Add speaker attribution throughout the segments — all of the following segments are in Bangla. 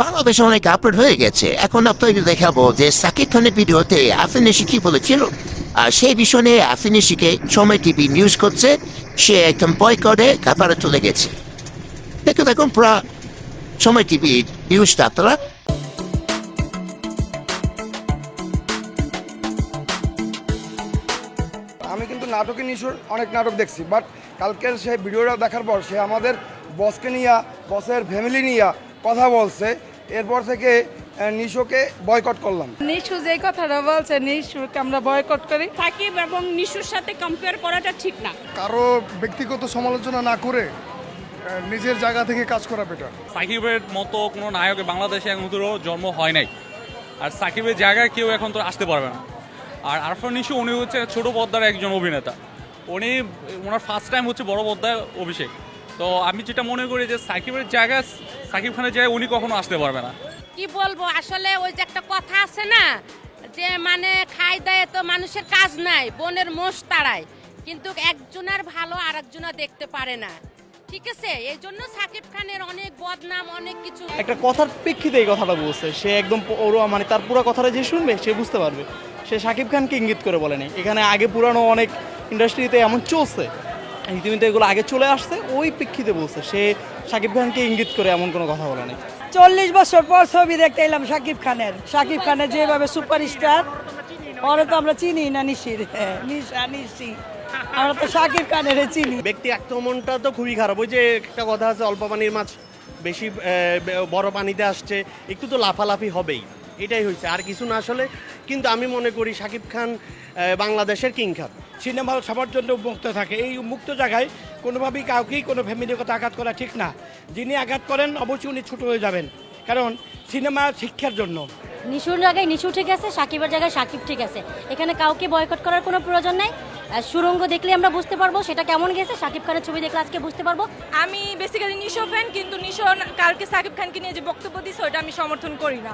Speaker 1: বাংলাদেশে অনেক আপলোড হয়ে গেছে। এখন আপনাকে দেখাবো যে সাকিব খানের ভিডিওতে আফরিন নিশি কি বলেছিল। আর সেই বিষয় নিয়ে আফরিন নিশিকে সময় টিভি নিউজ করছে, সে একদম বয়কটে কাতারে চলে গেছে। দেখুন পুরা সময় টিভি নিউজটা আপনারা।
Speaker 2: আমি কিন্তু নাটকে নিশুর অনেক নাটক দেখছি, বাট কালকের সেই ভিডিওটা দেখার পর সে আমাদের বসকে নিয়ে, বসের ফ্যামিলি নিয়ে কথা বলছে। এরপর থেকে নিশোকে বয়কট করলাম।
Speaker 3: নিশু যে কথাটা বলছে, নিশুকে আমরা বয়কট করি।
Speaker 4: সাকিব এবং নিশুর সাথে কম্পেয়ার করাটা ঠিক না।
Speaker 5: কারো ব্যক্তিগত সমালোচনা না করে নিজের জায়গা থেকে কাজ করা বেটার।
Speaker 6: সাকিবের মতো কোনো নায়কের বাংলাদেশে এখন তো জন্ম হয় নাই, আর সাকিবের জায়গায় কেউ এখন তো আসতে পারবে না। আর আরফান নিশু উনি হচ্ছে ছোট পর্দার একজন অভিনেতা, উনি ওনার ফার্স্ট টাইম হচ্ছে বড় পর্দায় অভিষেক। তো আমি যেটা মনে করি যে সাকিবের জায়গায়, সাকিব খানের জায়গায় উনি কখনো আসতে পারবে না।
Speaker 4: কি বলবো, আসলে ওই যে একটা কথা আছে না, যে মানে খাই দেয় তো মানুষের কাজ নাই, বনের মোষ তাড়ায়, কিন্তু একজনের ভালো আর একজনা দেখতে পারে না। ঠিক আছে, এই জন্য সাকিব খানের অনেক বদনাম, অনেক কিছু।
Speaker 7: একটা কথার প্রেক্ষিতে এই কথাটা বলছে, সে একদম ওর মানে তার পুরো কথাটা যে শুনবে সে বুঝতে পারবে। সে সাকিব খানকে ইঙ্গিত করে বলেনি। এখানে আগে পুরানো অনেক ইন্ডাস্ট্রিতে এমন চলছে, রীতিমতো এগুলো আগে চলে আসছে, ওই প্রেক্ষিতে বলছে। সে সাকিব খানকে ইঙ্গিত করে এমন কোনো কথা বলে নাই।
Speaker 3: 40 বছর পর ছবি দেখতে এলাম সাকিব খানের যেভাবে সুপারস্টার, ওরা তো আমরা চিনি না। নিশি আমরা তো সাকিব খানের চিনি।
Speaker 8: ব্যক্তি আক্রমণটা তো খুবই খারাপ। ওই যে একটা কথা আছে, অল্প পানির মাছ বেশি বড় পানিতে আসছে, একটু তো লাফালাফি হবেই, এটাই হয়েছে, আর কিছু না আসলে। কিন্তু আমি মনে করি সাকিব খান বাংলাদেশের কিং খান।
Speaker 9: সিনেমা সবার জন্য মুক্ত থাকে, এই মুক্ত জায়গায় কোনোভাবেই কাউকেই কোনো ফ্যামিলির কথা আঘাত করা ঠিক না। যিনি আঘাত করেন অবশ্যই উনি ছোটো হয়ে যাবেন, কারণ সিনেমা শিক্ষার জন্য।
Speaker 10: নিশুর জায়গায় নিশু ঠিক আছে, সাকিবের জায়গায় সাকিব ঠিক আছে। এখানে কাউকে বয়কট করার কোনো প্রয়োজন নেই। সুরঙ্গ দেখলে আমরা বুঝতে পারবো সেটা কেমন গেছে, সাকিব খানের ছবি দেখলে আজকে বুঝতে পারবো।
Speaker 3: আমি বেসিক্যালি নিশো ফ্যান, কিন্তু নিশো কালকে সাকিব খানকে নিয়ে যে বক্তব্য দিচ্ছে ওটা আমি সমর্থন করি না।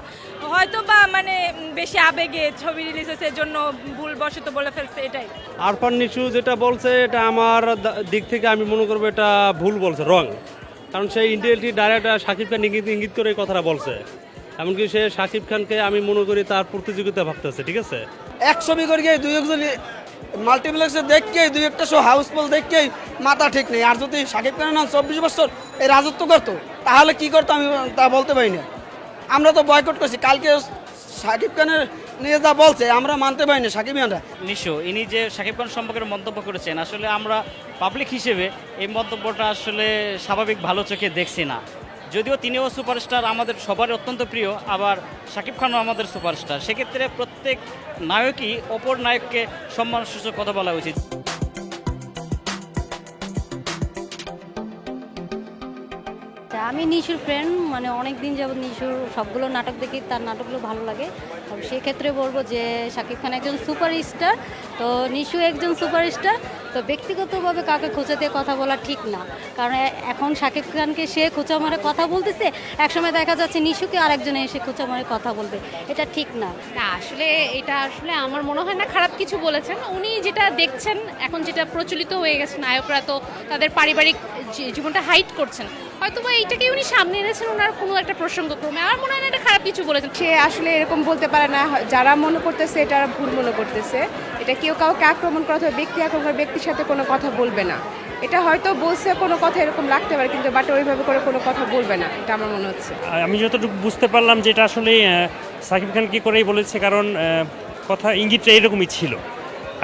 Speaker 3: হয়তো বা মানে বেশি আবেগে ছবি রিলিজ হয়েছে, জন্য ভুলবশত বলে ফেলছে, এটাই।
Speaker 8: আরফান নিশু যেটা বলছে এটা আমার দিক থেকে আমি মনে করবো এটা ভুল বলছে, রং। কারণ সেই ইন্ডিয়ালটি ডাইরেক্ট সাকিব খান ইঙ্গিত করে এই কথাটা বলছে। এমনকি সে সাকিব খানকে আমি মনে করি তার প্রতিযোগিতা ভাবতেছে। ঠিক আছে,
Speaker 2: এক ছবি করে গিয়ে দুই একজন মাল্টিপ্লেক্সে দেখকেই, দুই একটা শো হাউসফুল দেখকেই মাথা ঠিক নেই। আর যদি সাকিব খানের নাম 24 বছর এই রাজত্ব করতো, তাহলে কি করতো আমি তা বলতে পারি না। আমরা তো বয়কট করছি। কালকে সাকিব খানের নিয়ে যা বলছে আমরা মানতে পারি না। সাকিব খানরা
Speaker 7: নিশো ইনি যে সাকিব খান সম্পর্কে মন্তব্য করেছেন, আসলে আমরা পাবলিক হিসেবে এই মন্তব্যটা আসলে স্বাভাবিক ভালো চোখে দেখছি না। যদিও তিনিও সুপারস্টার, আমাদের সবার অত্যন্ত প্রিয়, আবার শাকিব খানও আমাদের সুপারস্টার। সেক্ষেত্রে প্রত্যেক নায়কই অপর নায়ককে সম্মানসূচক কথা বলা উচিত।
Speaker 10: আমি নিশুর ফ্রেন্ড, মানে অনেক দিন যাবত নিশুর সবগুলো নাটক দেখি, তার নাটকগুলো ভালো লাগে। তো সেক্ষেত্রে বলবো যে শাকিব খান একজন সুপারস্টার, তো নিশু একজন সুপারস্টার। তো ব্যক্তিগতভাবে কাউকে খোঁচা দিয়ে কথা বলা ঠিক না, কারণ এখন শাকিব খানকে সে খোঁচা মারে কথা বলতেছে, একসময় দেখা যাচ্ছে নিশুকে আরেকজনে এসে খোঁচা মারে কথা বলবে, এটা ঠিক না।
Speaker 4: না, আসলে এটা আসলে আমার মনে হয় না খারাপ কিছু বলেছেন উনি। যেটা দেখছেন এখন, যেটা প্রচলিত হয়ে গেছে, নায়করা তো তাদের পারিবারিক জীবনটা হাইড করছেন, হয়তো বা এইটাকে উনি সামনে এনেছেন ওনার কোনো একটা প্রসঙ্গক্রমে। আমার মনে হয় না এটা খারাপ কিছু বলেছেন।
Speaker 3: সে আসলে এরকম বলতে পারে না, যারা মনে করতেছে এটা ভুল মনে করতেছে। এটা কেউ কাউকে আক্রমণ করা, অথবা ব্যক্তি আক্রমণ ব্যক্তির সাথে কোনো কথা বলবে না। এটা হয়তো বলছে কোনো কথা এরকম লাগতে পারে, কিন্তু বাট ওইভাবে করে কোনো কথা বলবে না, এটা আমার মনে হচ্ছে।
Speaker 9: আমি যতটুকু বুঝতে পারলাম যে এটা আসলে সাকিব খান কি করেই বলেছে, কারণ কথা ইঙ্গিতটা এরকমই ছিল।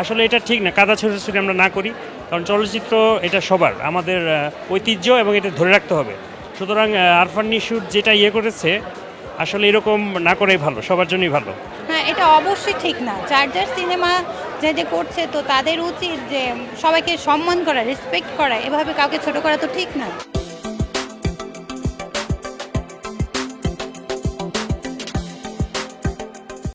Speaker 9: আসলে এটা ঠিক না, কাদা ছোটাছুটি আমরা না করি, কারণ চলচ্চিত্র এটা সবার, আমাদের ঐতিহ্য, এবং এটা ধরে রাখতে হবে। সুতরাং আরফান নিশুর যেটা করেছে আসলে এরকম না করেই ভালো, সবার জন্যই ভালো।
Speaker 10: হ্যাঁ, এটা অবশ্যই ঠিক না। যার যার সিনেমা যে করছে, তো তাদের উচিত যে সবাইকে সম্মান করা, রেসপেক্ট করা, এভাবে কাউকে ছোট করা তো ঠিক না।